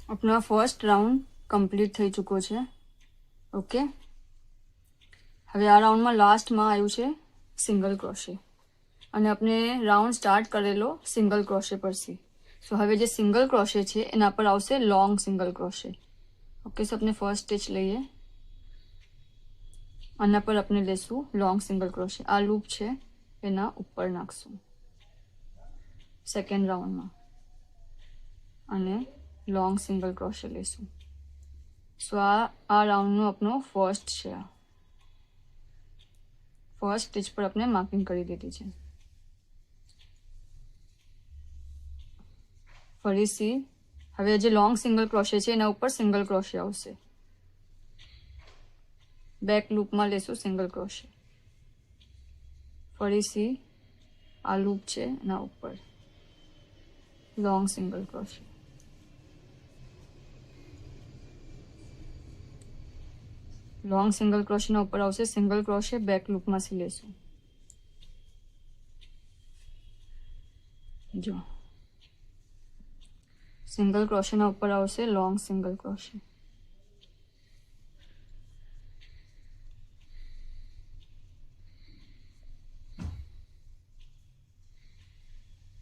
આપણો first round complete થઈ ચૂક્યો છે. ઓકે, હવે આ રાઉન્ડમાં લાસ્ટમાં આવ્યું છે સિંગલ ક્રોશે અને આપણે રાઉન્ડ સ્ટાર્ટ કરેલો સિંગલ ક્રોશે પરથી. સો હવે જે સિંગલ ક્રોશે છે એના પર આવશે લોંગ સિંગલ ક્રોશે. ઓકે, સો આપણે ફર્સ્ટ સ્ટિચ લઈએ, આના પર આપણે લેશું લોંગ સિંગલ ક્રોશે. આ લૂપ છે એના ઉપર નાખશું સેકન્ડ રાઉન્ડમાં અને લોંગ સિંગલ ક્રોશે લેશું. સો આ રાઉન્ડનો આપણો ફર્સ્ટ છે. ફર્સ્ટ સ્ટિચ પર આપણે માર્કિંગ કરી દીધી છે. ફરીથી હવે જે લોંગ સિંગલ ક્રોશે છે એના ઉપર સિંગલ ક્રોશે આવશે. બેક લૂપમાં લેશું સિંગલ ક્રોશે. ફરીથી આ લૂપ છે એના ઉપર લોંગ સિંગલ ક્રોશે. લોંગ સિંગલ ક્રોશેના ઉપર આવશે સિંગલ ક્રોશે, બેક લૂપમાંથી લેશું. જો સિંગલ ક્રોશેના ઉપર આવશે લોંગ સિંગલ ક્રોશે.